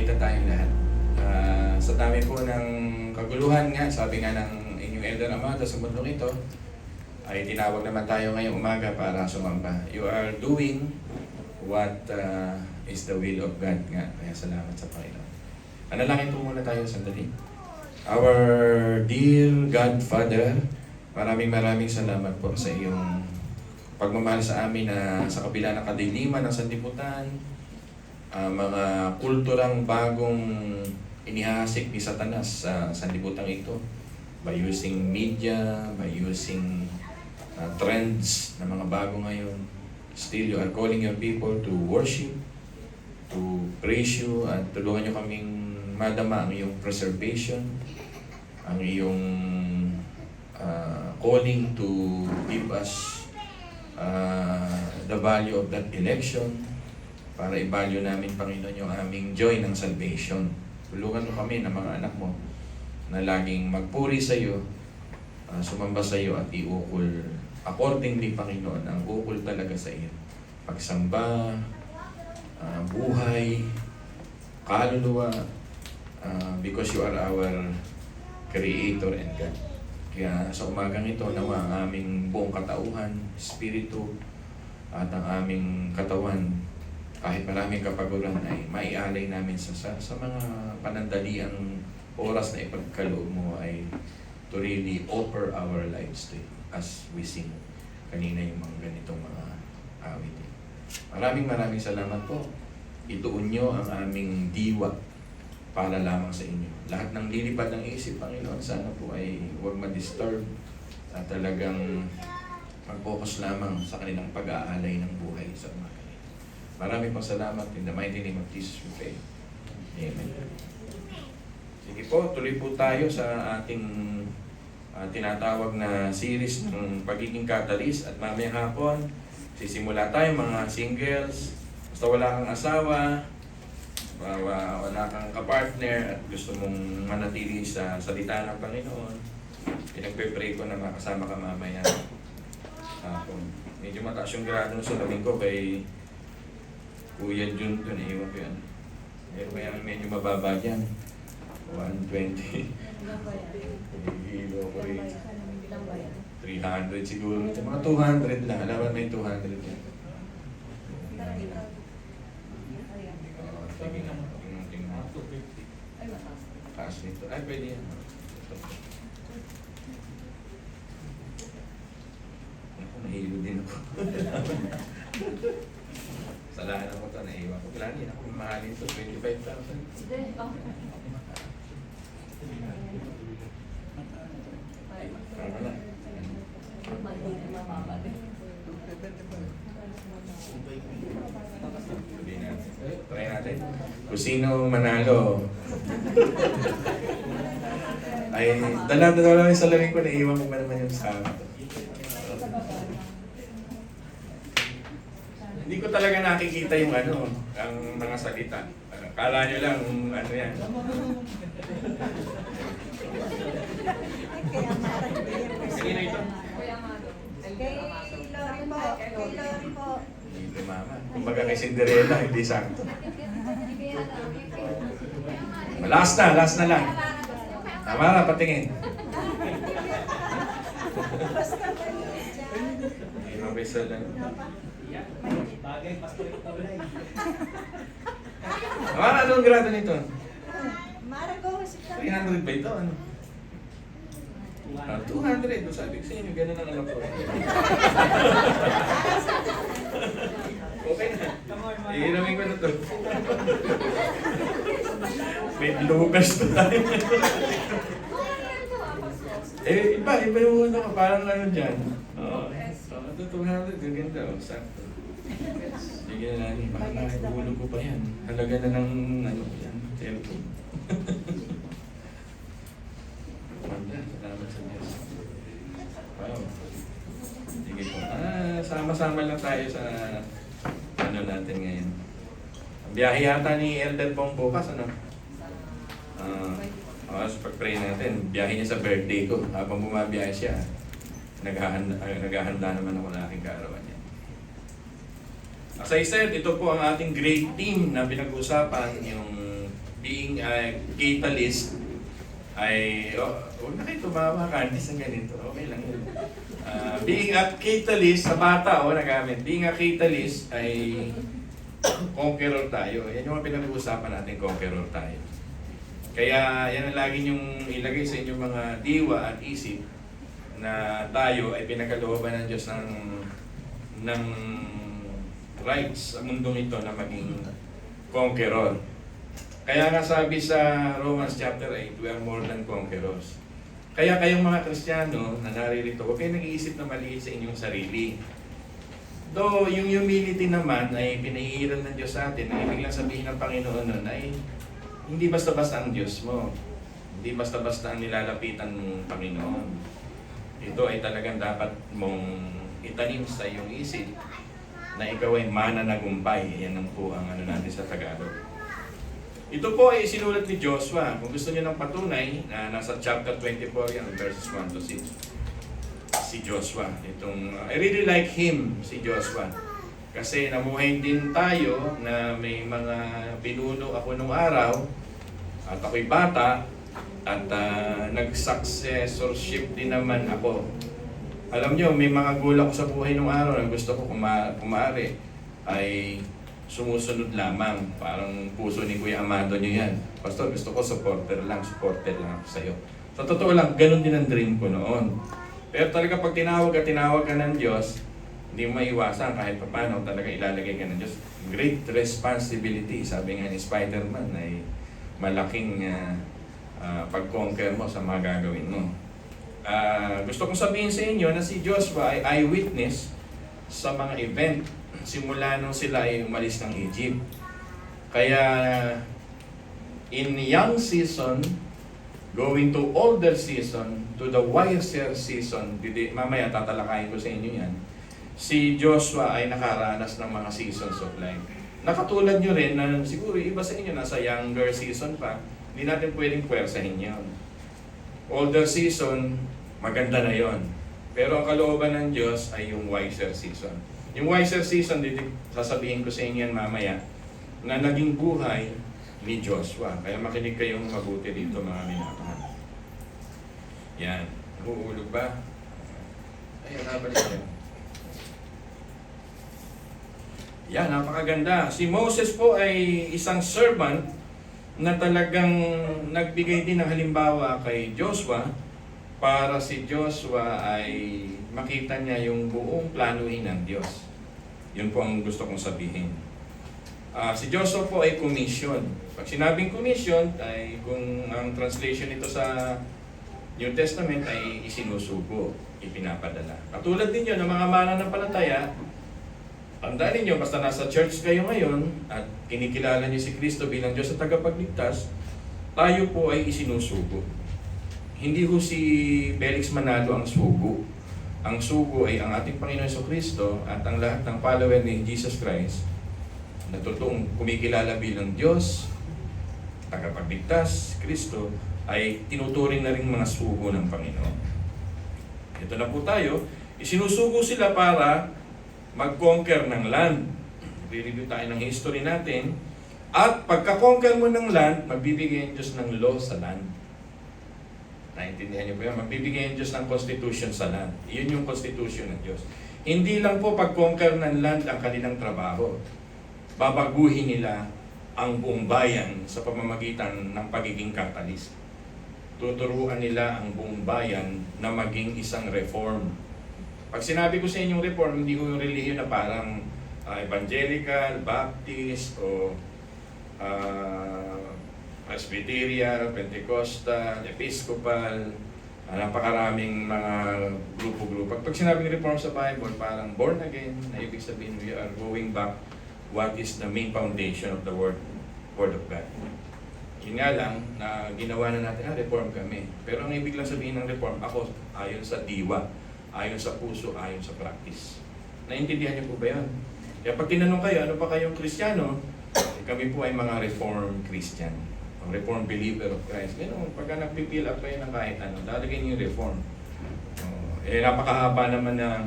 magkita tayong lahat. Sa dami po ng kaguluhan nga, sabi nga ng inyong Elder Amado sa mundong ito, ay tinawag naman tayo ngayong umaga para sumamba. You are doing what is the will of God nga. Kaya salamat sa Panginoon. Analangin po muna tayo sandali. Our dear Godfather, maraming salamat po sa iyong pagmamahal sa amin na sa kabila ng kadiliman ng sanlibutan, mga kulturang bagong inihasik ni Satanas sa sanlibutan ito by using media, by using trends na mga bago ngayon. Still, you are calling your people to worship, to praise you, at tulungan nyo kaming madama ang iyong preservation, ang iyong calling to give us the value of that election para i-value namin, Panginoon, yung aming joy ng salvation. Tulungan mo kami ng mga anak mo na laging magpuri sa iyo, sumamba sa iyo at iukol accordingly, Panginoon, ang ukol talaga sa iyo. Pagsamba, buhay, kaluluwa, because you are our Creator and God. Kaya sa umagang ito, nawa ang aming buong katauhan, espiritu, at ang aming katawan, kahit maraming kapaguran, ay maialay namin sa mga panandaliang oras na ipagkaloob mo ay to really offer our lives to you as we sing kanina yung mga ganitong mga awit. Maraming salamat po. Ituon nyo ang aming diwa para lamang sa inyo. Lahat ng lilipad ng isip, Panginoon, sana po ay huwag ma-disturb at talagang mag-focus lamang sa kanilang pag-aalay ng buhay sa umaga. Maraming pang salamat. In the mighty name of Jesus we pray. Amen. Sige po, tuloy po tayo sa ating tinatawag na series ng pagiging catalyst, at mamayang hapon sisimula tayo mga singles, basta wala kang asawa, wala kang kapartner at gusto mong manatili sa salita ng Panginoon, pinagpe-pray ko na makasama ka mamaya hapon. Medyo mataas yung grado ng salamin ko kay Kuya Jun doon, iwan ko yan. Meron kaya medyo mababa dyan. 120. Hilo ko rin. 300 siguro. Mga 200 lang. Alam may 200 yan. Sige nga. Tingnan. Taas nito. Ay, pwede yan. Ako, nahilo din ako. Salahan ako ito, naiwan ko. Kailan din ako mahalin ito, 25,000. Try natin. Kung sino manalo. Ay, dala lang yung salamin ko, naiwan ko ba naman yung sama. Hindi ko talaga nakikita yung ang mga salita. Kala nyo lang, yan. Kanina ito? Kay Lori po. Kay Lori po. Hindi mama. Kumbaga kay Cinderella, hindi sakto. Last na lang. Tama na, patingin. Hindi mabisa lang. Bagay, pastor ito kulay. Anong grado nito? Marago, 300 ba ito? Ano? 200. Sabi ko sa inyo, gano'n ang anak ko. Okay na. Ihiramin ko na ito. May Lucas na tayo. Iba yung parang dyan. Ito 200, yung ganda. Sakto. Sige na natin, baka nakahulog ko pa yan. Halaga na ng yan, cellphone. Salamat sa Diyos. Wow. Sige po. Sama-sama lang tayo sa natin ngayon. Ang biyahe yata ni Elder Pong bukas, so pag-pray natin, biyahe niya sa birthday ko. Habang bumabiyahe siya, naghahanda naman ako ng aking kaarawan niya. As I said, ito po ang ating great team na pinag-usapan, yung being a catalyst ay, huwag na kayo tumawa, Candice, ang ganito. Okay lang yun. Being a catalyst, sa bata, nagamit. Being a catalyst ay conqueror tayo. Yan yung mga pinag-uusapan natin, conqueror tayo. Kaya yan ang lagi niyong ilagay sa inyong mga diwa at isip na tayo ay pinakalooban ng Diyos ng rights sa mundong ito na maging conqueror. Kaya nga sabi sa Romans chapter 8, we are more than conquerors. Kaya kayong mga Kristiyano na naririto, huwag kayong nag-iisip na maliit sa inyong sarili. Though yung humility naman ay pinahihiran ng Diyos sa atin, ay ibig lang sabihin ng Panginoon nun ay hindi basta-basta ang Diyos mo. Hindi basta-basta ang nilalapitan ng Panginoon. Ito ay talagang dapat mong itanim sa iyong isip na ikaw ay mananagumpay. Yan ang po ang ano natin sa Tagalog. Ito po ay sinulat ni Joshua. Kung gusto niyo ng patunay, nasa chapter 24 yan, verses 1 to 6. Si Joshua. I really like him, si Joshua. Kasi namuhay din tayo na may mga pinuno ako nung araw at ako'y bata at nag-successorship din naman ako. Alam nyo, may mga goal ako sa buhay nung araw na gusto ko kumari ay sumusunod lamang. Parang puso ni Kuya Amado nyo yan. Pastor, gusto ko supporter lang ako sa'yo. Sa totoo lang, ganun din ang dream ko noon. Pero talaga pag tinawag ka ng Diyos, hindi mo maiwasan kahit paano talaga ilalagay ka ng Diyos. Great responsibility, sabi nga ni Spider-Man, ay malaking pag-conquer mo sa mga gagawin mo. Gusto kong sabihin sa inyo na si Joshua ay eyewitness sa mga event simula nung sila ay umalis ng Egypt. Kaya in young season, going to older season, to the wiser season, mamaya tatalakayin ko sa inyo yan, si Joshua ay nakaranas ng mga seasons of life. Nakatulad nyo rin na siguro iba sa inyo nasa younger season pa, hindi natin pwedeng puwersahin yun. Older season, maganda na yon. Pero ang kalooban ng Diyos ay yung wiser season. Yung wiser season, sasabihin ko sa inyo yan mamaya, na naging buhay ni Joshua. Kaya makinig kayong mabuti dito mga minamahal. Yan. Nahuhulog ba? Ayun, nabalik yan. Yan, napakaganda. Si Moses po ay isang servant na talagang nagbigay din ng halimbawa kay Joshua para si Joshua ay makita niya yung buong planuhin ng Diyos. Yun po ang gusto kong sabihin. Si Joshua po ay commission. Pag sinabing commission, ay kung ang translation nito sa New Testament ay isinusugo, ipinapadala. Katulad ninyo ng mga mananampalataya, tandaan ninyo, basta nasa church kayo ngayon at kinikilala niyo si Kristo bilang Diyos at tagapagligtas, tayo po ay isinusugo. Hindi ho si Felix Manalo ang sugo. Ang sugo ay ang ating Panginoon Jesucristo at ang lahat ng follower ni Jesus Christ na totoong kumikilala bilang Diyos, tagapagligtas, Kristo, ay tinuturing na rin mga sugo ng Panginoon. Ito na po tayo. Isinusugo sila para mag-conquer ng land. Re-review tayo ng history natin. At pagka-conquer mo ng land, magbibigay ang Diyos ng law sa land. Naintindihan niyo po yan? Magbibigay ang Diyos ng constitution sa land. Iyon yung constitution ng Diyos. Hindi lang po pag-conquer ng land ang kanilang trabaho. Babaguhin nila ang buong bayan sa pamamagitan ng pagiging catalyst. Tuturuan nila ang buong bayan na maging isang reform. Pag sinabi ko sa inyong reform, hindi ko yung relihiyon na parang evangelical, baptist, o Presbyterian, Pentecostal, Episcopal, napakaraming mga grupo-grupo. Pag sinabi ng reform sa Bible, parang born again, na ibig sabihin we are going back what is the main foundation of the Word of God. Yun nga lang, na ginawa na natin, reform kami. Pero ang ibig lang sabihin ng reform, ako ayon sa diwa, ayon sa puso, ayon sa practice. Naintindihan niyo po ba yun? Kaya pag tinanong kayo, ano pa kayong Kristiyano? Kami po ay mga Reformed Christian. Reformed believer of Christ. Ganun, pagka nagpipil up kayo ng kahit ano, lalagay niyo yung reform. Napakahaba naman na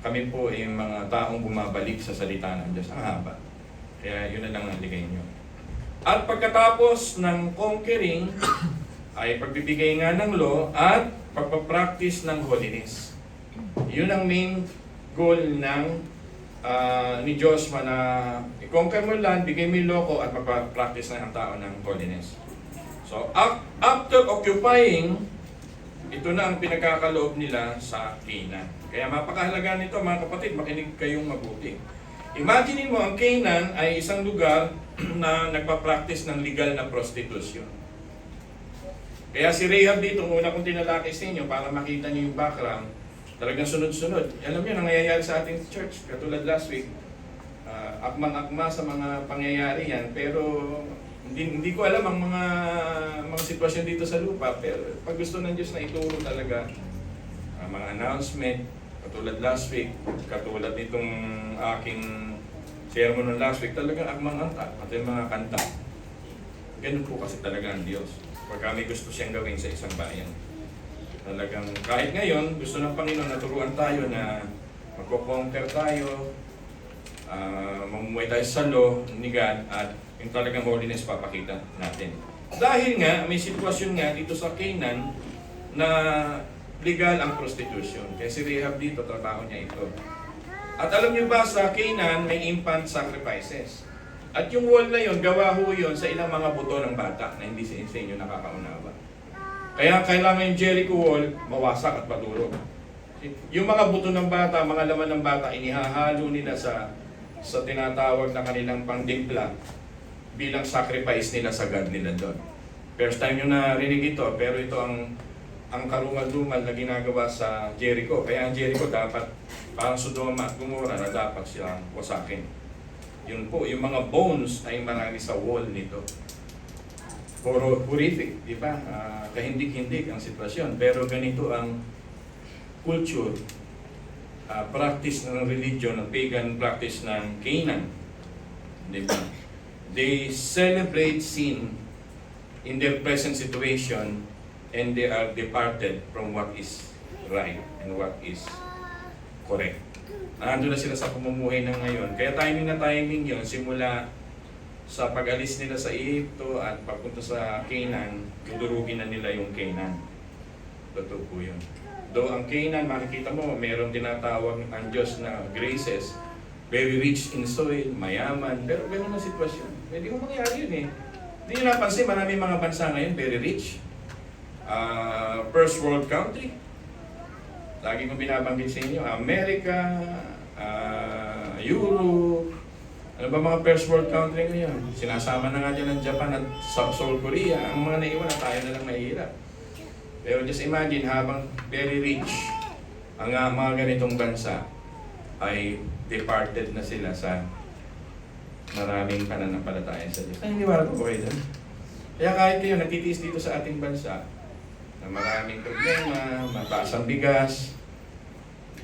kami po ay mga taong bumabalik sa salita ng Diyos. Ang haba. Kaya yun na lang ang ligay niyo. At pagkatapos ng conquering, ay pagbibigay nga ng law at pagpapractice ng holiness. Yun ang main goal ng ni Joshua na i-conquer mo lang, bigay mo yung loko at magpa-practice na ang tao ng holiness. So, after occupying, ito na ang pinagkakaloob nila sa Canaan. Kaya mapakahalaga nito mga kapatid, makinig kayong mabuti. Imagine mo ang Canaan ay isang lugar na nagpa-practice ng legal na prostitution. Kaya si Rahab dito, una kong tinalaki sa inyo para makita niyo yung background, talagang sunod-sunod. Alam niyo, nangyayari sa ating church, katulad last week, akmang-akma sa mga pangyayari yan, pero hindi ko alam ang mga sitwasyon dito sa lupa, pero pag gusto ng Diyos na ituro talaga, mga announcement, katulad last week, katulad nitong aking sermon ng last week, talagang akmang-akma, pati mga kanta. Ganun po kasi talaga ang Diyos. Pagka may gusto siyang gawin sa isang bayan. Talagang kahit ngayon, gusto ng Panginoon na turuan tayo na magko-conquer tayo, mamumuhay tayo sa law ni God, at yung talagang holiness papakita natin. Dahil nga, may sitwasyon nga dito sa Canaan na legal ang prostitution. Kaya si Rahab dito, trabaho niya ito. At alam niyo ba, sa Canaan may infant sacrifices. At yung wall na yon, gawa ho yun sa ilang mga buto ng bata na hindi sa inyo nakakaunawa. Kaya kailangan yung Jericho wall mawasak at madurog. Yung mga buto ng bata, mga laman ng bata, inihahalo nila sa tinatawag na kanilang pangdimpla bilang sacrifice nila sa God nila doon. First time nyo narinig ito, pero ito ang karumal-dumal na ginagawa sa Jericho. Kaya ang Jericho dapat, parang Sodoma at Gomorrah na dapat silang wasakin. Yun po, yung mga bones ay marami sa wall nito. Horrific, di ba? Kahindik-hindik ang sitwasyon. Pero ganito ang culture, practice ng religion, ng pagan practice ng Canaan. Di ba? They celebrate sin in their present situation and they are departed from what is right and what is correct. Nandun na sila sa pamumuhay ng ngayon. Kaya timing na timing yun, simula sa pag-alis nila sa Egypto at papunta sa Canaan, dudurugin na nila yung Canaan. Totoo po yun. Though ang Canaan, makikita mo, mayroong tinatawag ang Diyos na graces, very rich in soil, mayaman, pero gano'n ang sitwasyon. Pwede kong mangyari yun eh. Hindi nyo napansin, maraming mga bansa ngayon, very rich. First world country. Lagi kong binabanggit sa inyo, America, Europe, ano ba mga first world country ngayon? Sinasama na nga dyan ng Japan at South Korea. Ang mga naiwan na tayo na lang mahirap. Pero just imagine, habang very rich ang mga ganitong bansa, ay departed na sila sa maraming pananampalataya sa Diyos. Ay, hindi wala ko kayo doon. Kaya kahit kayo nagtitiis dito sa ating bansa, na maraming problema, mataas ang bigas,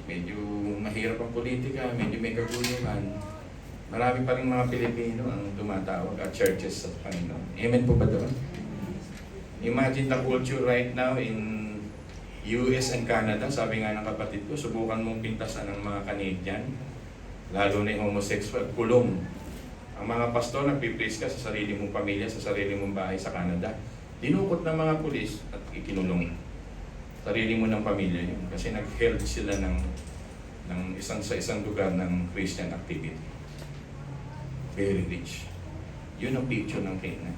medyo mahirap ang politika, medyo may kaguluhan, marami pa rin mga Pilipino ang tumatawag at churches sa Panginoon. Amen po ba doon? Imagine the culture right now in US and Canada. Sabi nga ng kapatid ko, subukan mong pintasan ng mga Canadian, lalo na yung homosexual, kulong. Ang mga pastor, nagpipreach ka sa sarili mong pamilya, sa sarili mong bahay sa Canada. Dinukot ng mga pulis at ikinulong. Sarili mo ng pamilya yun. Kasi nag-held sila ng sa isang lugar ng Christian activity. Very rich. Yun ang picture ng Canaan.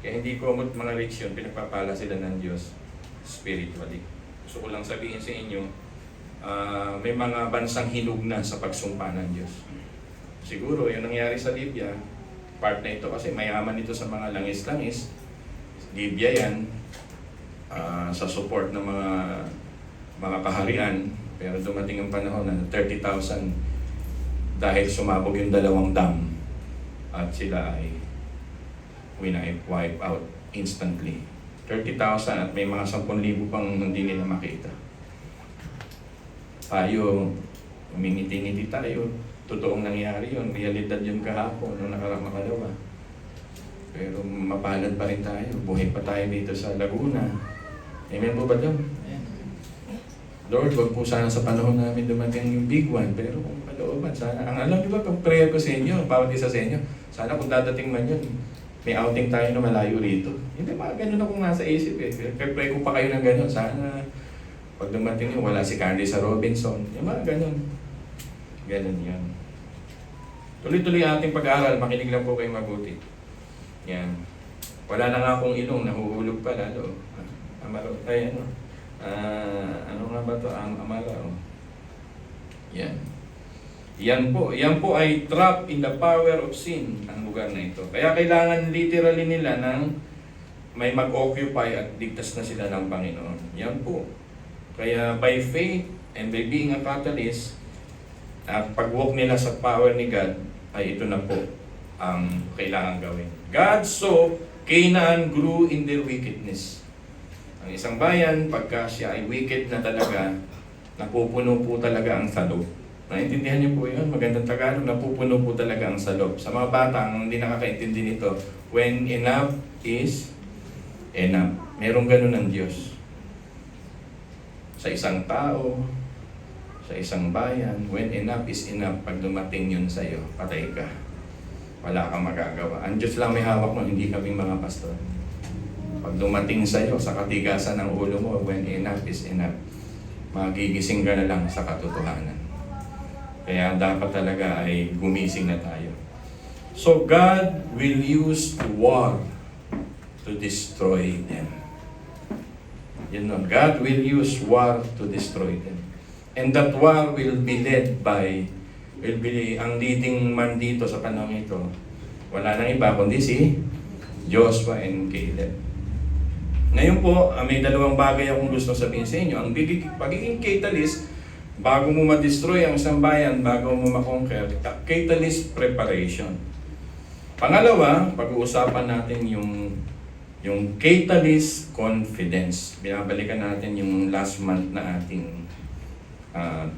Kaya hindi ko mga rich yun, pinagpapala sila ng Diyos spiritually. Gusto ko lang sabihin sa inyo, may mga bansang hinug na sa pagsumpa ng Diyos. Siguro, yung nangyari sa Libya, part na ito kasi mayaman ito sa mga langis-langis. Libya yan, sa support ng mga kaharian, pero dumating ang panahon na 30,000 dahil sumabog yung dalawang dam at sila ay wipe out instantly. 30,000 at may mga 10,000 pang hindi nila makita. Tayo, umingiti-ngiti tayo, totoong nangyari yun, realidad yun kahapon, nung nakalawa. Pero mapalad pa rin tayo. Buhay pa tayo dito sa Laguna. Amen po ba doon? Lord, wag po sana sa panahon namin dumating yung big one. Pero kung kalooban, sana. Ang alam niyo ba, pag prayer ko sa inyo, bawat isa sa inyo, sana kung dadating man yun, may outing tayo na malayo rito. Hindi, mga ganun akong nasa isip eh. Pray ko pa kayo ng ganun. Sana pag dumating yun, wala si Candy sa Robinson. Yung mga ganun. Ganun yan. Tuloy-tuloy ang ating pag-aaral. Makinig lang po kayo mabuti. Yan. Wala na nga akong ilong. Nahuhulog pa lalo. Amaro. Ay ano. Ano nga ba ito? Amara. Oh. Yan. Yan po ay trap in the power of sin, ang lugar na ito. Kaya kailangan literally nila ng may mag-occupy at ligtas na sila ng Panginoon. Yan po. Kaya by faith and by being a catalyst, at pag-walk nila sa power ni God, ay ito na po ang kailangan gawin. God saw Canaan grew in their wickedness. Ang isang bayan, pagka siya ay wicked na talaga, napupuno po talaga ang salob. Naintindihan niyo po yun? Magandang Tagalog, napupuno po talaga ang salob. Sa mga batang hindi nakakaintindi nito, when enough is enough. Merong ganun ng Diyos. Sa isang tao, sa isang bayan, when enough is enough, pag dumating yun sa'yo, patay ka. Wala kang magagawa. Ang Diyos lang may hawak mo, hindi kaming mga pastor. Pag dumating sa'yo, sa katigasan ng ulo mo, when enough is enough, magigising ka na lang sa katotohanan. Kaya dapat talaga ay gumising na tayo. So God will use war to destroy them. You know, God will use war to destroy them. And that war will be led by, ang leading man dito sa panahon ito, wala nang iba kundi si Joshua and Caleb. Ngayon po, may dalawang bagay akong gusto sabihin sa inyo. Ang pagiging catalyst, bago mo ma-destroy ang isang bayan, bago mo ma-conquer, catalyst preparation. Pangalawa, pag-uusapan natin yung catalyst confidence. Binabalikan natin yung last month na ating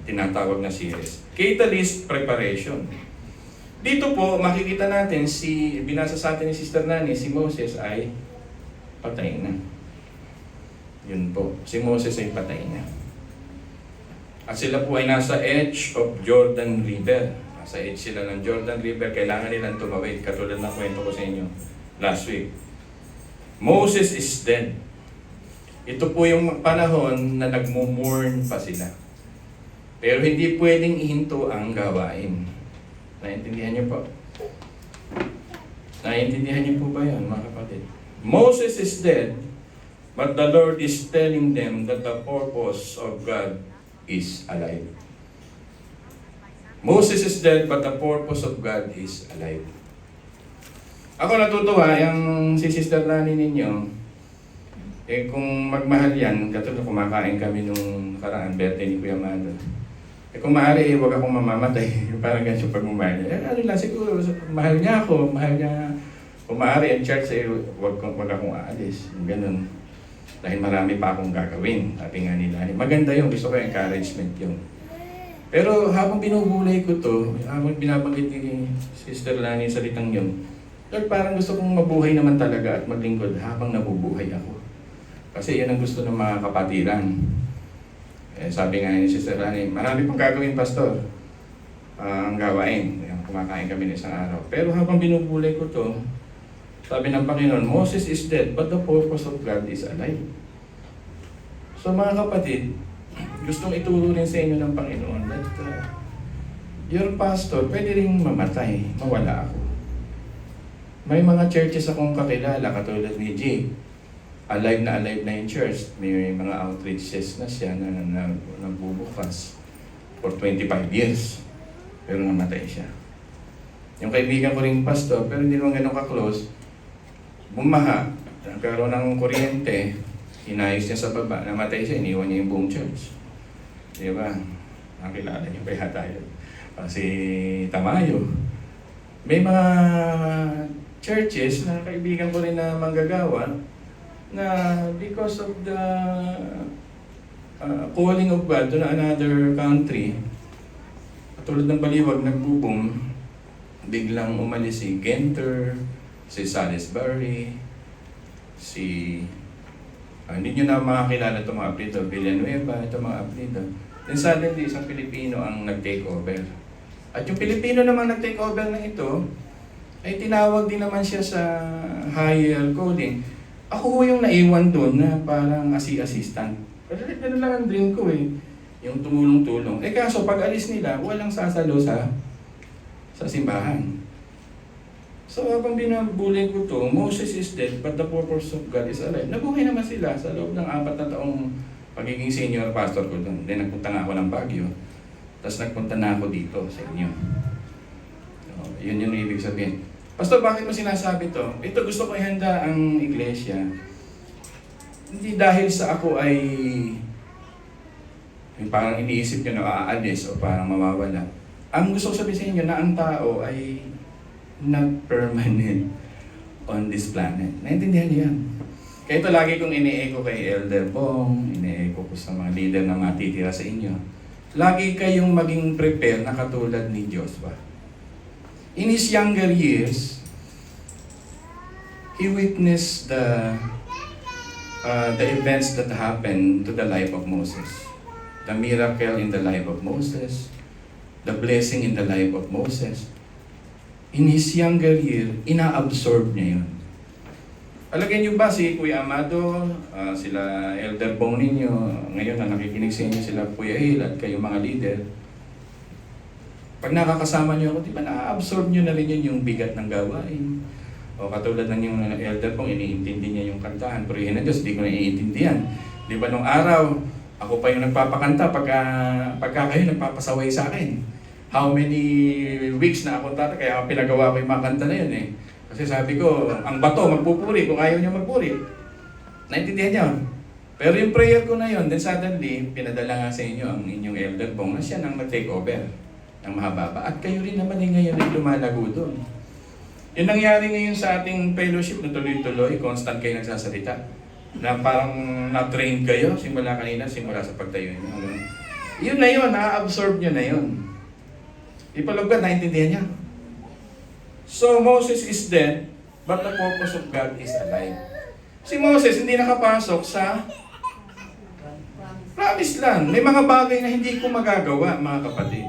tinatawag na series. Catalyst preparation. Dito po, makikita natin binasa sa atin ni Sister Nani, si Moses ay patay na. Yun po, si Moses ay patay na. At sila po ay nasa edge of Jordan River. Nasa edge sila ng Jordan River. Kailangan nilang tumawid. Katulad ng kwento ko sa inyo last week. Moses is dead. Ito po yung panahon na nagmo-mourn pa sila. Pero hindi pwedeng ihinto ang gawain. Naintindihan niyo po? Naintindihan niyo po ba yan, mga kapatid? Moses is dead, but the Lord is telling them that the purpose of God is alive. Moses is dead, but the purpose of God is alive. Ako natutuwa, yung si Sister Nani ninyo, kung magmahal yan, katulad kumakain kami nung nakaraan, birthday ni Kuya Mado. Kung maaari, huwag akong mamamatay. Parang ganyan yung pagmamahal niya. Ano lang, siguro, mahal niya ako, mahal niya. Kung maaari, ang church ay huwag akong aalis. Ganun. Dahil marami pa akong gagawin. Sabi nga nila, maganda yung gusto ko yung encouragement yun. Pero habang binubulay ko to, habang binabanggit ni Sister Lani sa salitang yun, Lord, parang gusto kong mabuhay naman talaga at maglingkod habang nabubuhay ako. Kasi yan ang gusto ng mga kapatiran. Sabi nga ni Sister Lani, marami pang gagawin, Pastor. Ang gawain. Kumakain kami ng isang araw. Pero habang binubulay ko to, sabi ng Panginoon, Moses is dead, but the purpose of God is alive. So mga kapatid, gustong ituro rin sa inyo ng Panginoon that your pastor, pwede rin mamatay, mawala ako. May mga churches akong kakilala, katulad ni G. Alive na yung church. May mga outreaches na siya na nagbubukas for 25 years. Pero namatay siya. Yung kaibigan ko rin pastor, pero hindi naman ganun ka-close, bumaha, nagkaroon ng kuryente, inayos niya sa baba, namatay siya, iniwan niya yung buong church. Diba? Nakilala niyo pa yata yun. Si Tamayo. May mga churches na kaibigan ko rin na manggagawa na because of the calling of God to another country, tulad ng Baliwag, nagbubong, biglang umalis si Genter, si Salisbury, hindi nyo na makakilala itong mga apelido, Villanueva, itong mga apelido. Then suddenly, isang Pilipino ang nag-take over. At yung Pilipino naman nag-take over na ito, ay tinawag din naman siya sa higher calling. Ako ho yung naiwan doon na parang assistant. Kasi ganun lang ang dream ko eh. Yung tumulong-tulong. Eh kaso pag alis nila, walang sasalo sa simbahan. So habang binabulay ko to, Moses is dead but the purpose of God is alive. Nabuhay naman sila sa loob ng 4 na taong pagiging senior pastor ko doon. Then nagpunta nga ako ng Baguio. Tapos nagpunta na ako dito sa inyo. So, yun yung ibig sabihin. Pastor, bakit mo sinasabi to? Ito gusto ko ihanda ang iglesia. Hindi dahil sa ako ay yung parang iniisip nyo na aalis o parang mawawala. Ang gusto ko sabihin sa inyo na ang tao ay not permanent on this planet. Naintindihan niyo yan? Kaya ito lagi kong ini-echo kay Elder Bong, ini-echo ko sa mga leader na matitira sa inyo. Lagi kayong maging prepare na katulad ni Joshua. In his younger years, he witnessed the events that happened to the life of Moses. The miracle in the life of Moses, the blessing in the life of Moses. In his younger year, ina-absorb niya yun. Alagay niyo ba si Kuya Amado, sila Elder Bong ninyo, ngayon na nakikinig sa inyo sila Kuya Hil at kayo mga leader, pag nakakasama niyo ako, di ba na-absorb niyo na rin yun yung bigat ng gawain? O katulad ng yung Elder Bong, iniintindi niya yung kantahan, Purihin ng Diyos, di ko na iintindihan. Di ba nung araw, ako pa yung nagpapakanta pagka kayo nagpapasaway sa akin. How many weeks na ako tata, kaya pinagawa ko yung mga kanta na yun eh. Kasi sabi ko, ang bato magpupuri kung ayaw niya magpuri. Naintindihan niyo? Pero yung prayer ko na yun, then suddenly, pinadala nga sa inyo ang inyong Elder Bong na siya nang mag-take over ng mahababa. At kayo rin naman ngayon ay lumalago doon. Yung nangyari ngayon sa ating fellowship na tuloy-tuloy, constant kayo nagsasalita. Na parang na-train kayo, simula sa pagtayo niyo. Yun na yun, na-absorb nyo na yun. Ipalugad, naintindihan niya. So Moses is dead, but the purpose of God is alive. Si Moses hindi nakapasok sa promised land. May mga bagay na hindi ko magagawa, mga kapatid.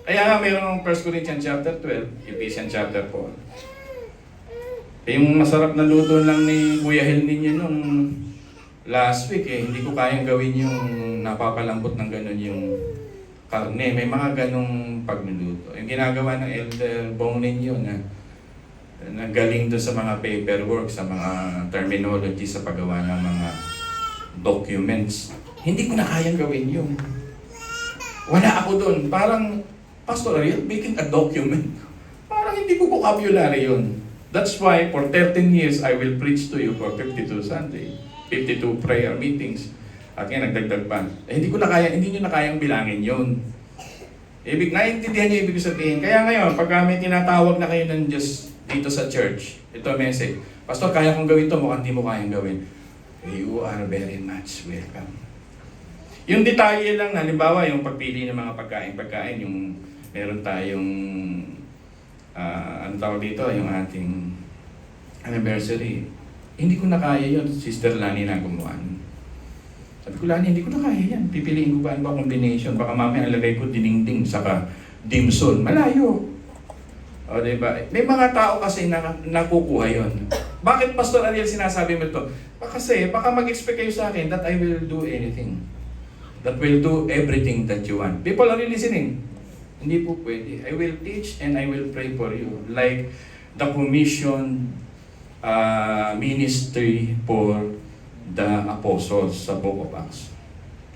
Kaya nga mayroong 1 Corinthians chapter 12, Ephesians chapter 4. Yung masarap na luto lang ni Kuya Hel ninyo nung last week hindi ko kayang gawin yung napapalambot ng gano'n yung karne. May mga ganong pagluluto. Yung ginagawa ng Elder Bong ninyo na galing doon sa mga paperwork, sa mga terminology, sa paggawa ng mga documents. Hindi ko na kayang gawin yun. Wala ako doon. Parang, Pastor Ariel, making a document. Parang hindi ko vocabulary yun. That's why for 13 years, I will preach to you for 52 Sunday, 52 prayer meetings. At ngayon, nagdagdag pa. Hindi nyo na kayang bilangin yun. Naiintindihan nyo ibig sabihin. Kaya ngayon, pag may tinatawag na kayo ng Diyos dito sa church, ito message, Pastor, kaya kong gawin to, mukhang di mo kayang gawin. You are very much welcome. Yung detalye lang, halimbawa, yung pagpili ng mga pagkain, yung meron tayong, ano tawag dito, yung ating anniversary. Hindi ko na kaya yun, Sister Lani na gumawa. Sabi ko, Lani, hindi ko na kaya yan. Pipiliin ko ba ang combination? Baka mamaya alagay ko diningding, saka dimsum. Malayo. O, diba? May mga tao kasi na nakukuha yun. Bakit, Pastor Ariel, sinasabi mo ito? Kasi, baka mag-expect kayo sa akin that I will do anything. That will do everything that you want. People are listening. Hindi po pwede. I will teach and I will pray for you. Like the commission ministry for the apostles sa Book of Acts.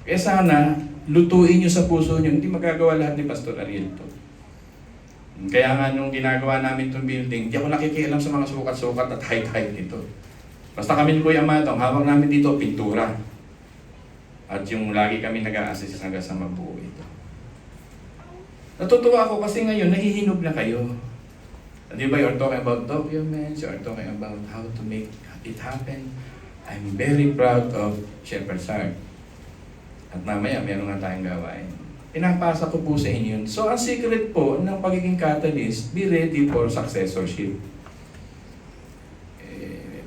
Kaya sana, lutuin nyo sa puso nyo. Hindi magagawa lahat ni Pastor Ariel to. Kaya nga nung ginagawa namin itong building, hindi ako nakikialam sa mga sukat-sukat at height-height nito. Basta kami ni Kuya Amadong, hawak namin dito, pintura. At yung lagi kami nag-a-assist hanggang sa mabuo ito. Natutuwa ako kasi ngayon, nahihinog na kayo. Di ba, you're talking about documents, you're talking about how to make it happen. I'm very proud of Shepherd's Heart. At mamaya, meron nga tayong gawain. Pinapasa ko po sa inyo. So, ang secret po ng pagiging catalyst, be ready for successorship.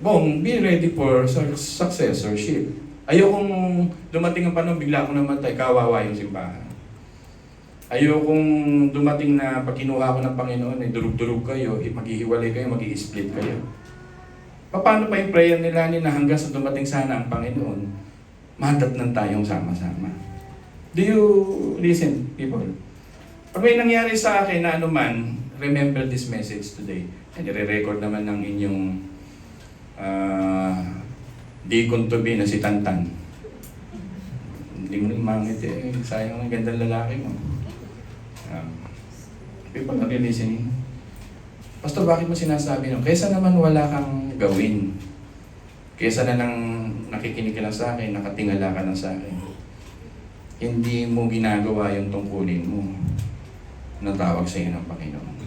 Bong, be ready for successorship. Ayokong dumating ang panahon, bigla akong namatay, kawawa yung simbahan. Ayokong dumating na pag kinuha ko ng Panginoon, durug-durug kayo, maghihiwalay kayo, mag-i-split kayo. Paano pa yung prayer nila na hanggang sa dumating sana ang Panginoon, matatnan tayong sama-sama? Do you listen, people? Pag may nangyari sa akin na anuman, remember this message today. And i-record naman ng inyong deacon to be na si Tantan. Hindi mo rin mangit eh. Sayang ang gandang lalaki mo. People are listening. Pastor, bakit mo sinasabi no? Kaysa naman wala kang gawin. Kaysa na lang nakikinig ka lang sa akin, nakatingala ka lang sa akin. Hindi mo ginagawa yung tungkulin mo na tawag sa iyo ng Panginoon.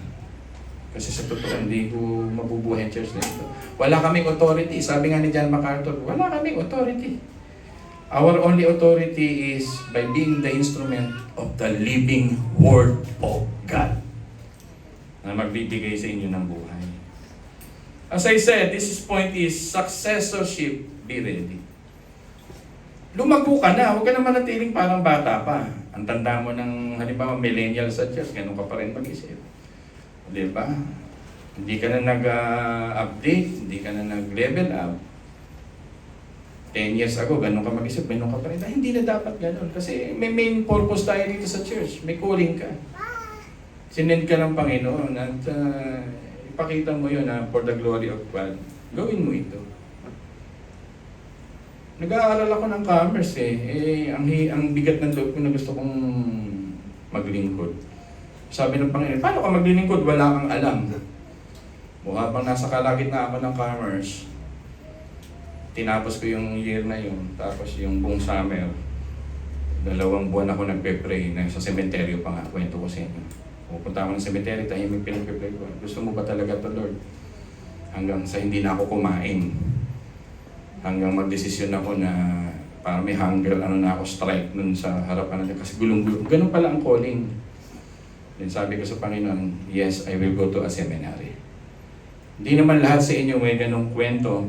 Kasi sa totoo, hindi ko mabubuhay ang church na ito. Wala kaming authority. Sabi nga ni John MacArthur, wala kaming authority. Our only authority is by being the instrument of the living Word of God na magbibigay sa inyo ng buhay. As I said, this point is successorship. Be ready. Lumago ka na, huwag ka naman natiling parang bata pa. Ang tanda mo ng, halimbawa, millennial sa church, ganun ka pa rin mag-isip. Di ba? Hindi ka na nag-update, hindi ka na nag-level up. 10 years ago, ganun ka mag-isip, ganun ka pa rin. Hindi na dapat ganun. Kasi may main purpose tayo dito sa church. May calling ka. Sinend ka ng Panginoon at ipakita mo yun for the glory of God. Gawin mo ito. Nag-aaral ako ng commerce ang bigat ng loob ko na gusto kong maglingkod. Sabi ng Panginoon, paano ka maglilingkod? Wala kang alam. Habang nasa kalagitnaan ako ng commerce, tinapos ko yung year na yun. Tapos yung buong summer, 2 buwan ako nagpe-pray na sa sementeryo pa nga. Kwento ko sa inyo. Pupunta ako ng sementeryo, tayo may pinag-pray ko. Gusto mo ba talaga ito, Lord? Hanggang sa hindi na ako kumain. Hanggang magdesisyon ako na para may hunger, na ako strike nun sa harapan natin. Kasi gulong-gulong. Ganun pala ang calling. Then sabi ko sa Panginoon, yes, I will go to a seminary. Hindi naman lahat sa inyo may ganung kwento.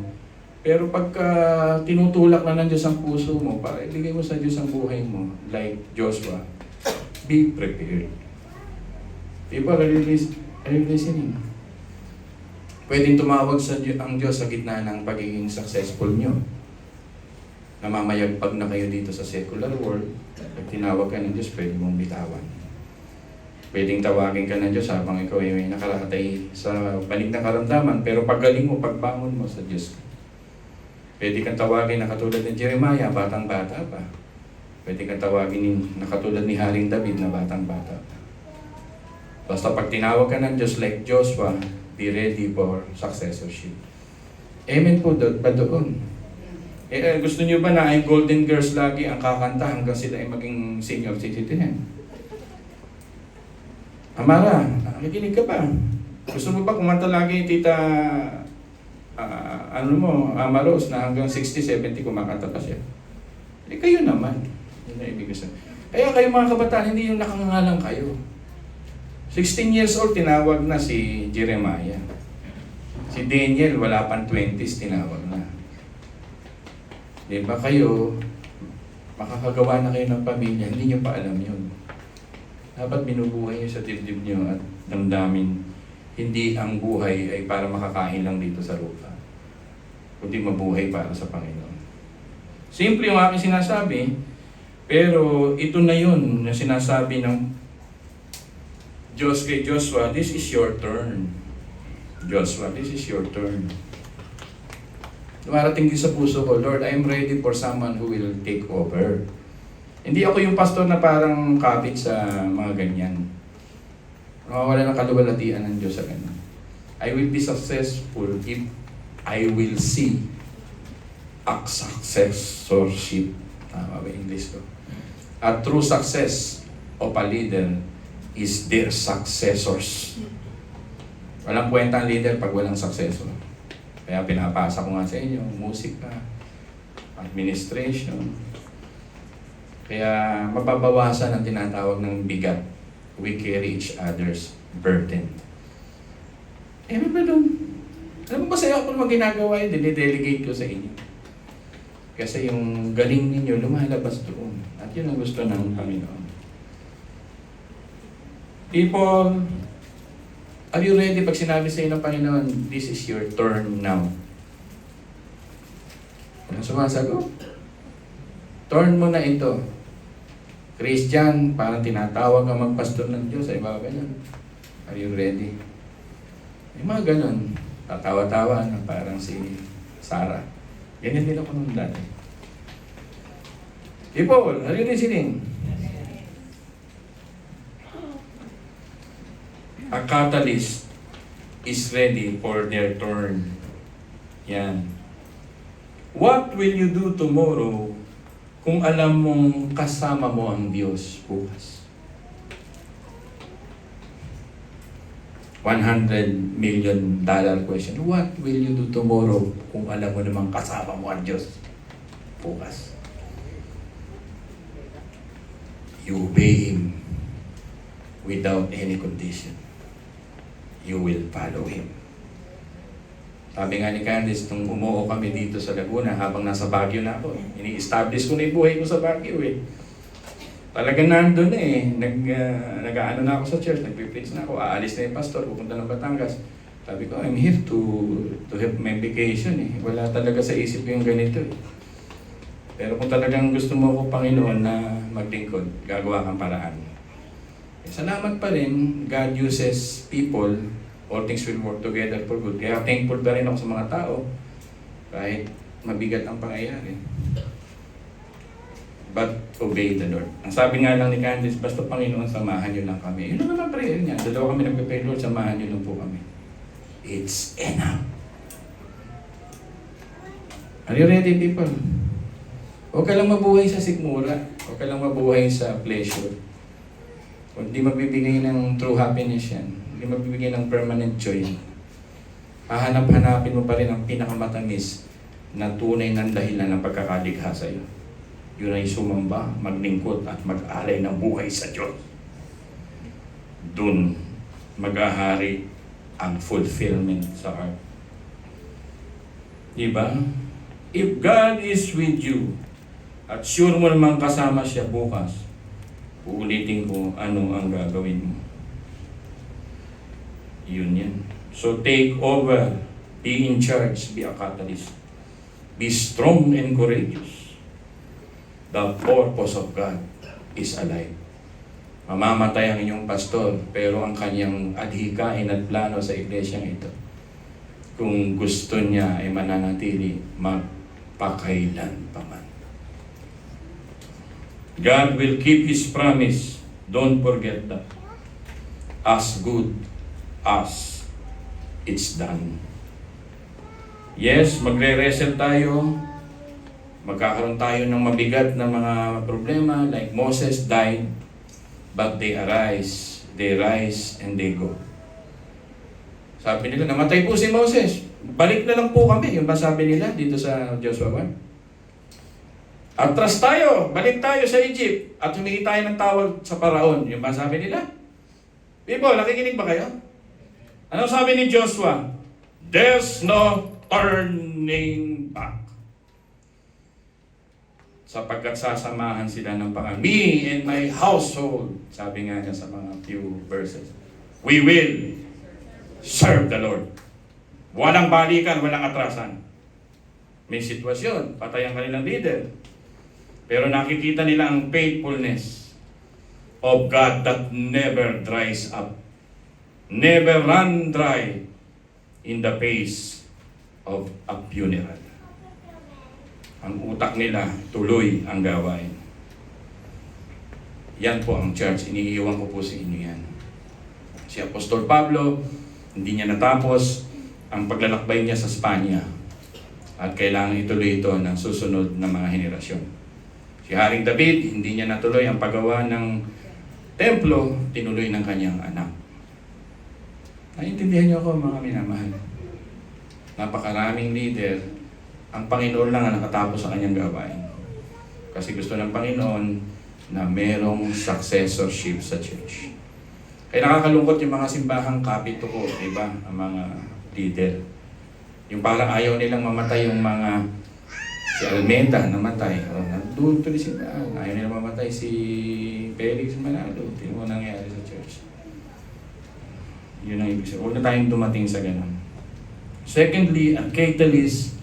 Pero pagka tinutulak na ng Diyos ang puso mo, para iligay mo sa Diyos ang buhay mo, like Joshua, be prepared. People, are you listening? Pwedeng tumawag ang Diyos sa gitna ng pagiging successful nyo. Namamayagpag na kayo dito sa secular world, pag tinawag ka ng Diyos, pwede mong bitawan. Pwedeng tawagin ka ng Diyos habang ikaw ay may nakalatay sa banig ng karamdaman, pero paggaling mo, pagbangon mo sa Diyos. Pwede kang tawagin na katulad ni Jeremiah, batang-bata pa. Pwede kang tawagin na katulad ni Haring David na batang-bata pa. Basta pag tinawag ka ng Diyos like Joshua, be ready for successorship. Amen po ba doon? Gusto niyo ba na ay Golden Girls lagi ang kakanta hanggang sila ay maging senior citizen? Amara, nakikinig ka ba? Gusto mo ba kumanta lagi Tita Amaros na hanggang 60-70 kumakanta pa siya? Kayo naman. Yun na ibig sabihin. Kaya kayo mga kabataan, hindi yung nakangangalang kayo. 16 years old, tinawag na si Jeremiah. Si Daniel, wala pang 20s, tinawag na. Di ba kayo, makakagawa na kayo ng pamilya, hindi nyo pa alam yun. Dapat binubuhay nyo sa dibdib nyo at damdamin, hindi ang buhay ay para makakain lang dito sa lupa, kundi mabuhay para sa Panginoon. Simple yung aking sinasabi, pero ito na yun na sinasabi ng Diyos kay Joshua, this is your turn. Joshua, this is your turn. Dumarating din sa puso ko, Lord, I am ready for someone who will take over. Hindi ako yung pastor na parang kapit sa mga ganyan. Wala ng kaluwalhatian ng Diyos sa ganyan. I will be successful if I will see a successorship. Tama ba English ko? A true success of a leader is their successors. Walang kwenta ang leader pag walang successor. Kaya pinapasa ko nga sa inyo, musika, administration. Kaya mapabawasan ang tinatawag ng bigat. We carry each other's burden. Ano ba doon? Alam mo ba sa'yo ako naman ginagawa yun, dinidelegate ko sa inyo. Kasi yung galing ninyo lumalabas doon. At yun ang gusto ng Panginoon. People, are you ready pag sinabi sa inyo ng Panginoon, this is your turn now? Ano sumasagot? Turn mo na ito. Christian, parang tinatawag ang magpastor ng Diyos, ay baka ganyan. Are you ready? May mga ganun. Tatawa-tawa na parang si Sarah. Ganyan din ako nung dati. People, are you listening? A catalyst is ready for their turn. Yan. What will you do tomorrow kung alam mong kasama mo ang Diyos bukas? $100 million question. What will you do tomorrow kung alam mo namang kasama mo ang Diyos bukas? You obey Him without any condition. You will follow Him. Sabi nga ni Candice, nung umuo kami dito sa Laguna, habang nasa Baguio na ako, ini-establish ko na yung buhay ko sa Baguio eh. Talagang nandun na eh. Nag-ano na ako sa church, nag-preach na ako, aalis na yung pastor, pupunta ng Batangas. Sabi ko, I'm here to have my vacation eh. Wala talaga sa isip ko yung ganito eh. Pero kung talagang gusto mo ko, Panginoon, na maglingkod, gagawa kang paraan. Salamat pa rin, God uses people, all things will work together for good. Kaya thankful pa rin ako sa mga tao, kahit mabigat ang pangyayari. But obey the Lord. Ang sabi nga lang ni Candice, basta Panginoon, samahan niyo lang kami. Yun lang naman prayer niya. Dalawa kami nagpe-pray, Lord, samahan niyo lang po kami. It's enough. Are you ready, people? Huwag ka lang mabuhay sa sikmura. Huwag ka lang mabuhay sa pleasure. Hindi magbibigay ng true happiness yan. Hindi magbibigay ng permanent joy. Hahanap-hanapin mo pa rin ang pinakamatamis na tunay ng dahilan ng pagkakalikha sa iyo. Yun ay sumamba, maglingkod at mag-alay ng buhay sa Diyos. Doon mag-ahari ang fulfillment sa heart. Diba? If God is with you, at sure mo namang kasama siya bukas, uulitin ko ano ang gagawin mo. Yun yan. So take over, be in charge, be a catalyst. Be strong and courageous. The purpose of God is alive. Mamamatay ang inyong pastor, pero ang kanyang adhikain at plano sa iglesyang ito, kung gusto niya ay mananatili magpakailan pa man. God will keep His promise. Don't forget that. As good as it's done. Yes, magre-wrestle tayo. Magkakaroon tayo ng mabigat na mga problema like Moses died, but they rise, and they go. Sabi nila, namatay po si Moses. Balik na lang po kami. Yung ba sabi nila dito sa Joshua 1? Atras tayo, balik tayo sa Egypt at humingi tayo ng tawag sa Paraon. Yung ba sabi nila? People, nakikinig ba kayo? Ano sabi ni Joshua? There's no turning back. Sapagkat sasamahan sila ng Panginoon. Me and my household, sabi nga niya sa mga few verses, we will serve the Lord. Walang balikan, walang atrasan. May sitwasyon, patay ang kanilang leader. Pero nakikita nila ang faithfulness of God that never dries up. Never run dry in the face of a funeral. Ang utak nila, tuloy ang gawain. Yan po ang church. Iniiwan ko po sa inyo yan. Si Apostol Pablo, hindi niya natapos ang paglalakbay niya sa Spanya. At kailangan ituloy ito ng susunod na mga henerasyon. Si Haring David, hindi niya natuloy ang paggawa ng templo, tinuloy ng kanyang anak. Naiintindihan niyo ako, mga minamahal. Napakaraming leader, ang Panginoon lang ang nakatapos sa kanyang gawain. Kasi gusto ng Panginoon na merong successorship sa church. Kaya nakakalungkot yung mga simbahang kapito ko, diba? Ang mga leader. Yung parang ayaw nilang mamatay yung mga si Almeda namatay. Doon tuloy simbahan. Ayaw nilang mamatay si Felix Manalo. Tingnan mo nangyari sa church. Yun ang ibig sabihin. Huwag na tayong dumating sa ganun. Secondly, a catalyst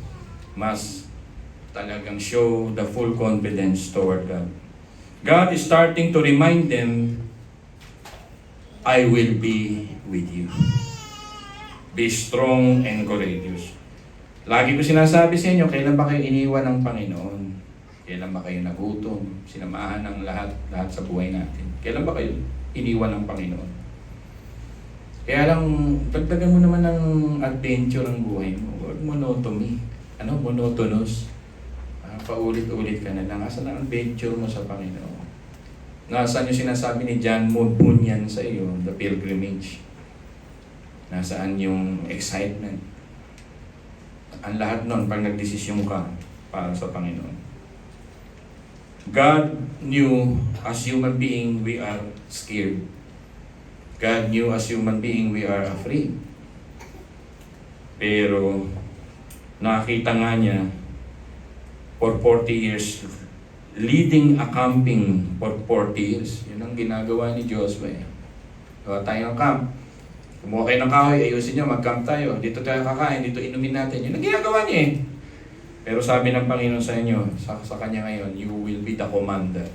must talagang show the full confidence toward God. God is starting to remind them, I will be with you. Be strong and courageous. Lagi ko sinasabi sa inyo, kailan ba kayo iniwan ng Panginoon? Kailan ba kayo nagutom? Sinamahan ng lahat sa buhay natin. Kailan ba kayo iniwan ng Panginoon? Kaya lang, dagdagan mo naman ng adventure ang buhay mo. Huwag monotony. Monotonous. Paulit-ulit ka na lang. Asan ang adventure mo sa Panginoon? Nasaan yung sinasabi ni John Bunyan sa iyo, the pilgrimage? Nasaan yung excitement? Ang lahat nun, pag nagdesisyon ka para sa Panginoon. God knew as human being we are scared. God knew as human being we are afraid. Pero nakita nga niya for 40 years, leading a camping for 40 years. Yun ang ginagawa ni Joshua. Gawa tayo ng camp. Kumuha kayo ng kahoy, ayusin nyo, mag-camp tayo. Dito tayo kakain, dito inumin natin. Yun ang ginagawa niya eh. Pero sabi ng Panginoon sa inyo, sa kanya ngayon, you will be the commander.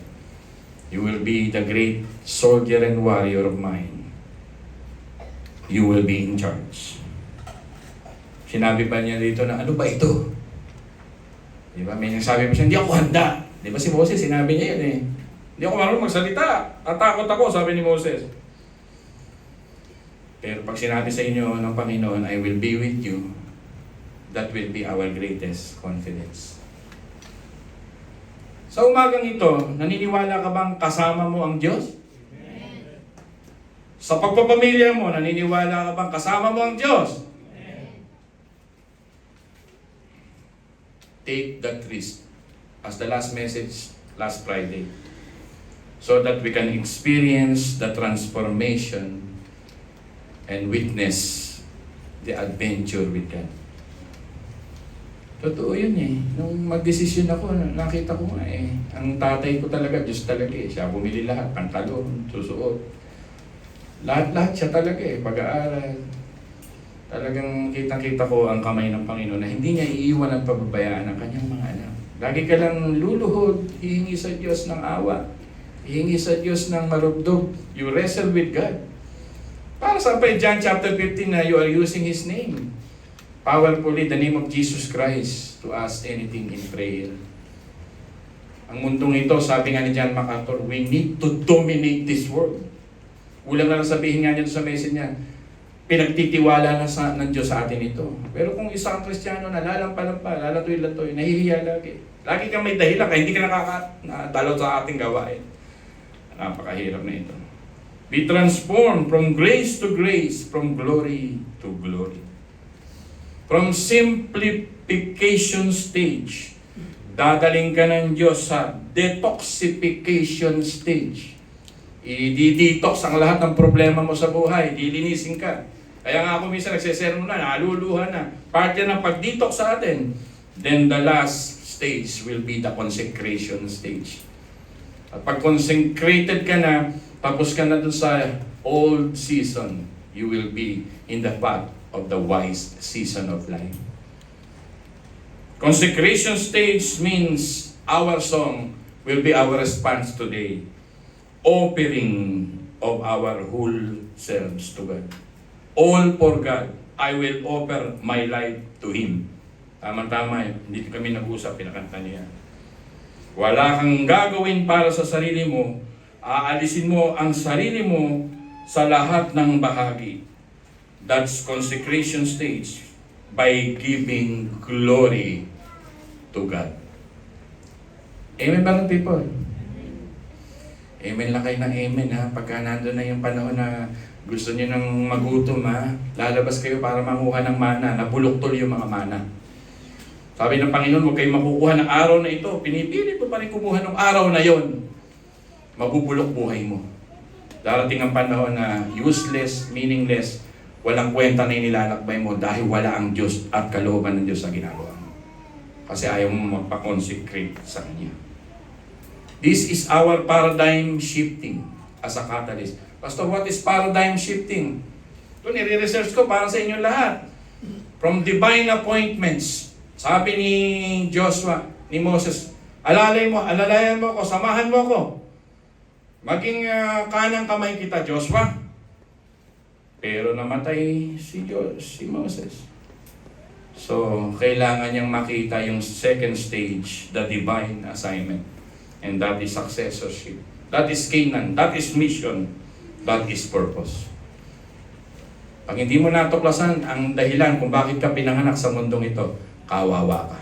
You will be the great soldier and warrior of mine. You will be in charge. Sinabi pa niya dito na, ano ba ito? Di ba? May nagsabi pa siya, hindi ako handa. Di ba si Moses, sinabi niya yun eh. Hindi ako marunong magsalita. Tatakot ako, sabi ni Moses. Pero pag sinabi sa inyo ng Panginoon, I will be with you, that will be our greatest confidence. Sa umagang ito, naniniwala ka bang kasama mo ang Diyos? Amen. Sa pagpapamilya mo, naniniwala ka bang kasama mo ang Diyos? Amen. Take that risk as the last message last Friday, so that we can experience the transformation and witness the adventure with God. Totoo yun eh. Nung mag-desisyon ako, nakita ko nga eh. Ang tatay ko talaga, Diyos talaga eh. Siya bumili lahat, pantalon, susuot. Lahat-lahat siya talaga eh. Pag-aaral. Talagang kitang-kita ko ang kamay ng Panginoon na hindi niya iiwan at pababayaan ang kanyang mga anak. Lagi ka lang luluhod, hihingi sa Diyos ng awa. Hihingi sa Diyos ng marubdob. You wrestle with God. Para sa John chapter 15 na you are using His name. Powerfully, the name of Jesus Christ to ask anything in prayer. Ang mundong ito, sabi nga ni John MacArthur, we need to dominate this world. Ulang na sabihin nga niya sa message niya, pinagtitiwala na ng Diyos sa atin ito. Pero kung isang Kristiyano na lalampa-lampa, lalatoy-latoy, nahihiya lagi. Lagi kang may dahilan, kaya hindi ka nakakatalo sa ating gawain. Napakahirap na ito. Be transformed from grace to grace, from glory to glory. From simplification stage, dadaling ka ng Diyos sa detoxification stage. I-detox ang lahat ng problema mo sa buhay, dilinisin ka. Kaya nga ako minsan nagsesermon na, naluluhan na. Part yan ng pag-detox sa atin. Then the last stage will be the consecration stage. At pag consecrated ka na, tapos ka na dun sa old season, you will be in the path of the wise season of life. Consecration stage means our song will be our response today. Offering of our whole selves to God. All for God. I will offer my life to Him. Tama-tama yun. Hindi kami nag-usap, pinakanta niya. Wala kang gagawin para sa sarili mo. Aalisin mo ang sarili mo sa lahat ng bahagi. That's consecration stage by giving glory to God. Amen ba ng people? Amen lang kayo ng amen ha. Pagka nandun na yung panahon na gusto niyo nang magutom ha, lalabas kayo para manguha ng mana. Nabuluktol yung mga mana. Sabi ng Panginoon, huwag kayong makukuha ng araw na ito. Pinipili mo pa rin kumuha ng araw na yon. Mabubulok buhay mo. Darating ang panahon na useless, meaningless, walang kwenta na inilalakbay mo dahil wala ang Diyos at kalooban ng Diyos sa ginagawa mo. Kasi ayaw mo magpa-consecrate sa Kanya. This is our paradigm shifting as a catalyst. Pastor, what is paradigm shifting? Ito, nire-research ko para sa inyo lahat. From divine appointments. Sabi ni Joshua, ni Moses, alalayan mo ko, samahan mo ko. Maging kanang kamay kita, Joshua. Pero namatay si Moses. So, kailangan niyang makita yung second stage, the divine assignment. And that is successorship. That is Canaan. That is mission. That is purpose. Pag hindi mo natuklasan ang dahilan kung bakit ka pinanganak sa mundong ito, kawawa ka.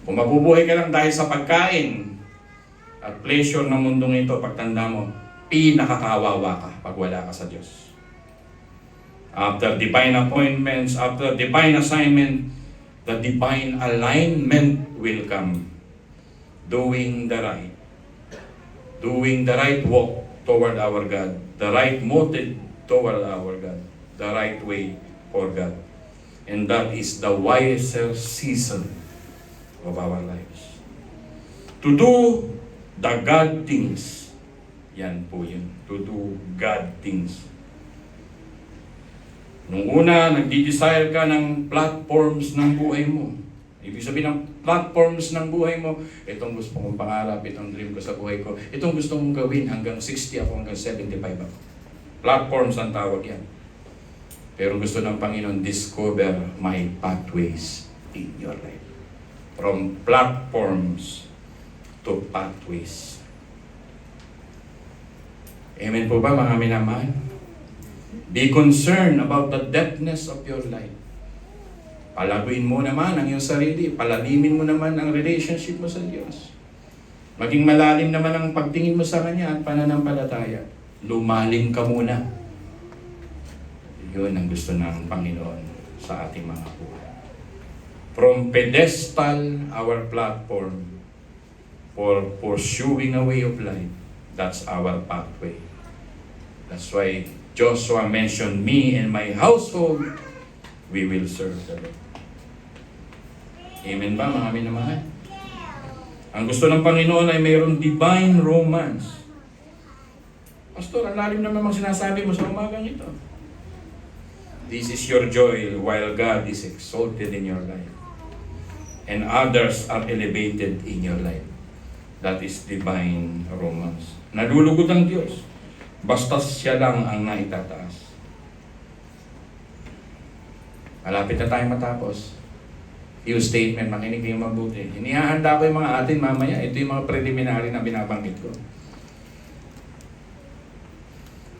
Kung mabubuhay ka lang dahil sa pagkain at pleasure ng mundong ito, pagtanda mo, pinakakawawa ka pag wala ka sa Diyos. After divine appointments, after divine assignment, the divine alignment will come. Doing the right walk toward our God, the right motive toward our God, the right way for God. And that is the wiser season of our lives. To do the God things. Yan po yun. To do God things. Nung una, nagdi-desire ka ng platforms ng buhay mo. Ibig sabihin ng platforms ng buhay mo, itong gusto kong pangarap, itong dream ko sa buhay ko, itong gusto kong gawin hanggang 60 ako, hanggang 75 ako. Platforms ang tawag yan. Pero gusto ng Panginoon, discover my pathways in your life. From platforms to pathways. Amen po ba mga minamahal? Be concerned about the depthness of your life. Palaguin mo naman ang iyong sarili. Palalimin mo naman ang relationship mo sa Diyos. Maging malalim naman ang pagtingin mo sa Kanya at pananampalataya. Lumalim ka muna. Yun ang gusto ng Panginoon sa ating mga buhay. From pedestal, our platform, for pursuing a way of life, that's our pathway. That's why Joshua mentioned, me and my household, we will serve the Lord. Amen ba mga minamahal? Ang gusto ng Panginoon ay mayroong divine romance. Pastor, ang lalim naman ang sinasabi mo sa umagang ito. This is your joy while God is exalted in your life. And others are elevated in your life. That is divine romance. Nalulugod ang Diyos. Basta siya lang ang naitataas. Malapit na tayo matapos. Yung statement, makinig kayo mabuti. Inihahanda ko yung mga atin mamaya. Ito yung mga preliminary na binabanggit ko.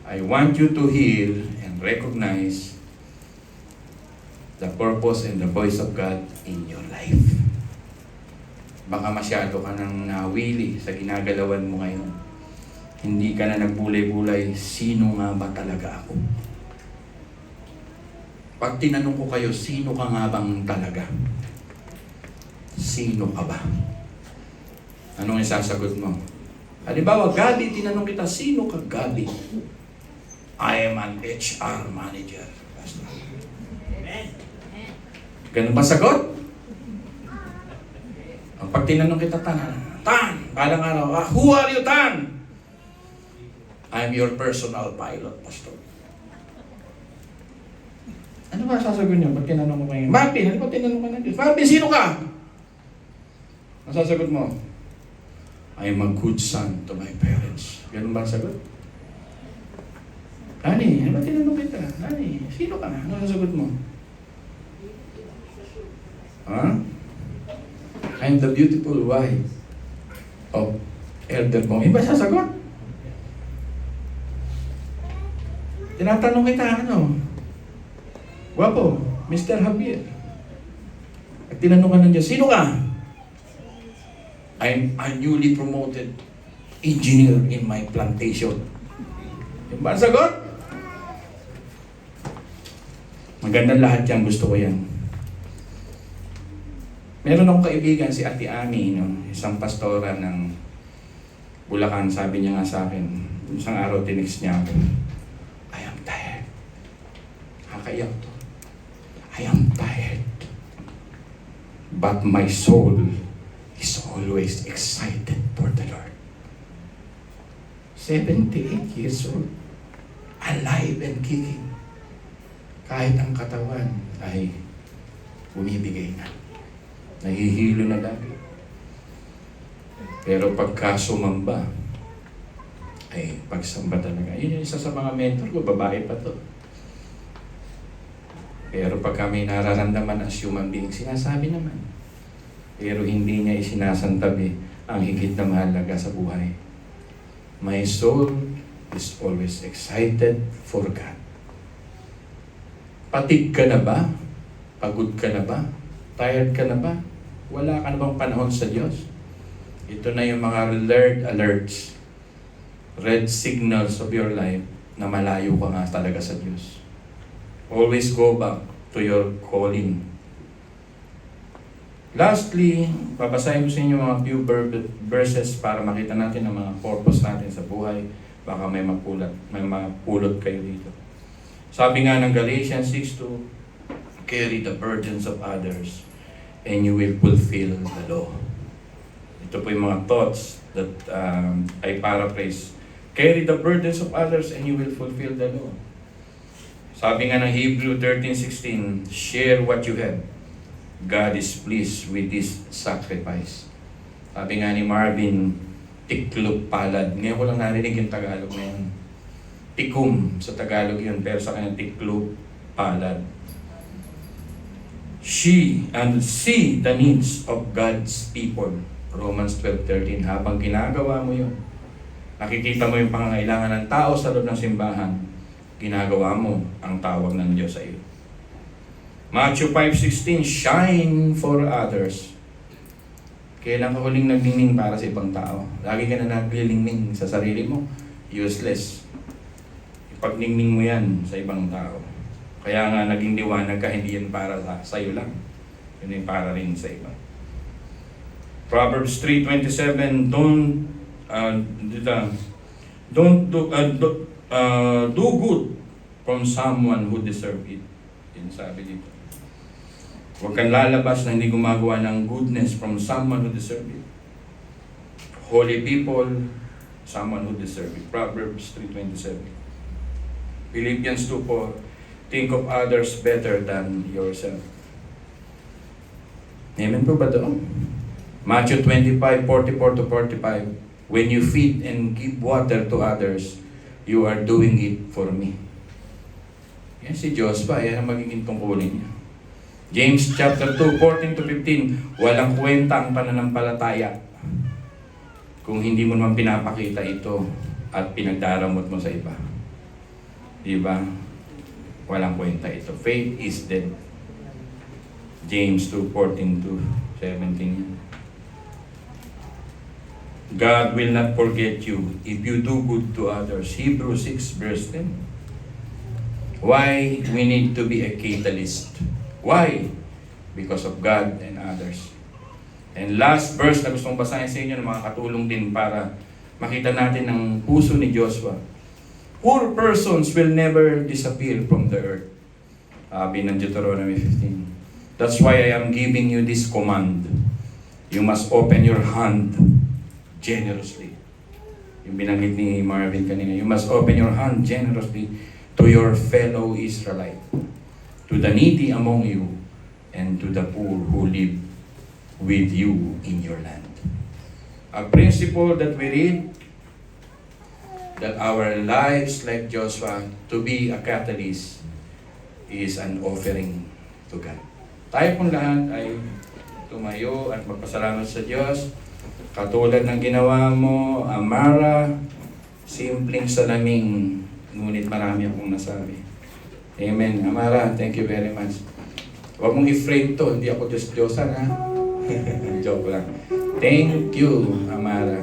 I want you to hear and recognize the purpose and the voice of God in your life. Baka masyado ka nang nawili sa ginagalawan mo ngayon. Hindi ka na nagbulay-bulay, sino nga ba talaga ako? Pag tinanong ko kayo, sino ka nga bang talaga? Sino ka ba? Anong isasagot mo? Halimbawa, Gabi, tinanong kita, sino ka, Gabi? I am an HR manager. Pastor. Ganun ba sagot? Pag tinanong kita, Tan, balang araw, who are you, Tan? I'm your personal pilot, Pastor. Ano ba sasagot niyo pag tinanong mo kayo? Marvin, ano ba tinanong ka na Diyos? Marvin, sino ka? Ang sasagot mo? I am a good son to my parents. Ganun ba ang sagot? Nani, ano ba tinanong kita? Nani, sino ka? Ano sasagot mo? Ha? I'm the beautiful wife of Elder Bong. Iba sasagot? Tinatanong kita, ano? Wapo, Mr. Javier. At tinanong ka ng Diyos, sino ka? I'm a newly promoted engineer in my plantation. Yung ba ang sagot? Magandang lahat yan, gusto ko yan. Meron akong kaibigan, si Ate Ami, no? Isang pastora ng Bulacan. Sabi niya nga sa akin, isang araw tinext niya ako, I am tired. Nakakaiyak to. I am tired. But my soul is always excited for the Lord. 78 years old, alive and kicking. kahit ang katawan ay bumibigay na. Nahihilo na lagi. Pero pagka sumamba, ay pagsamba talaga. Yun yung isa sa mga mentor ko, babae pa to. Pero pagka may nararamdaman as human being, sinasabi naman. Pero hindi niya isinasantabi ang higit na mahalaga sa buhay. My soul is always excited for God. Patig ka na ba? Pagod ka na ba? Tired ka na ba? Wala ka na bang panahon sa Diyos? Ito na yung mga alerts, red signals of your life na malayo ka nga talaga sa Diyos. Always go back to your calling. Lastly, babasahin ko sa inyo mga few verses para makita natin ang mga purpose natin sa buhay. Baka may mapulot kayo dito. Sabi nga ng Galatians 6:2, carry the burdens of others and you will fulfill the law. Ito po yung mga thoughts that I paraphrase. Carry the burdens of others and you will fulfill the law. Sabi nga ng Hebrew 13:16, share what you have. God is pleased with this sacrifice. Sabi nga ni Marvin, tiklop palad. Ngayon ko lang narinig yung Tagalog na yun. Tikum sa Tagalog yun, pero sa kanya tiklop palad. See the needs of God's people. Romans 12:13. Habang ginagawa mo yun, nakikita mo yung pangangailangan ng tao sa loob ng simbahan, ginagawa mo ang tawag ng Diyos sa iyo. Matthew 5:16, shine for others. Kailan ka huling naglingning para sa ibang tao? Lagi ka na naglilingning sa sarili mo. Useless. Ipagningning mo yan sa ibang tao. Kaya nga naging liwanag ka, hindi yan para sa iyo lang. Yun yung para rin sa iba. Proverbs 3:27, do good from someone who deserve it. Yun sabi dito. Huwag kang lalabas na hindi gumagawa ng goodness from someone who deserve it. Holy people, someone who deserve it. Proverbs 3:27. Philippians 2:4, think of others better than yourself. Amen po ba doon? Matthew 25:44-45, when you feed and give water to others, you are doing it for me. Yan si Diyos pa, yan ang magiging tungkulin niya. James chapter 2:14-15, walang kwenta ang pananampalataya kung hindi mo naman pinapakita ito at pinagdaramot mo sa iba. Diba? Walang kwenta ito. Faith is dead. James 2:14-17. God will not forget you if you do good to others. Hebrews 6:10. Why we need to be a catalyst? Why? Because of God and others. And last verse na gustong basahin sa inyo na makakatulong din para makita natin ang puso ni Joshua. Poor persons will never disappear from the earth. Sabi ng Deuteronomy 15. That's why I am giving you this command. You must open your hand generously. Yung binanggit ni Marvin kanina. You must open your hand generously to your fellow Israelite, to the needy among you, and to the poor who live with you in your land. A principle that we read, that our lives like Joshua, to be a catalyst, is an offering to God. Tayo pong lahat ay tumayo at magpasalamat sa Diyos. Katulad ng ginawa mo, Amara, simpleng salaming, ngunit marami akong nasabi. Amen. Amara, thank you very much. Huwag mong i-frame to, hindi ako Diyos-Diyosan, ha? Joke lang. Thank you, Amara.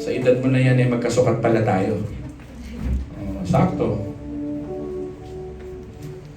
Sa edad mo na yan, magkasukat pala tayo. Sakto.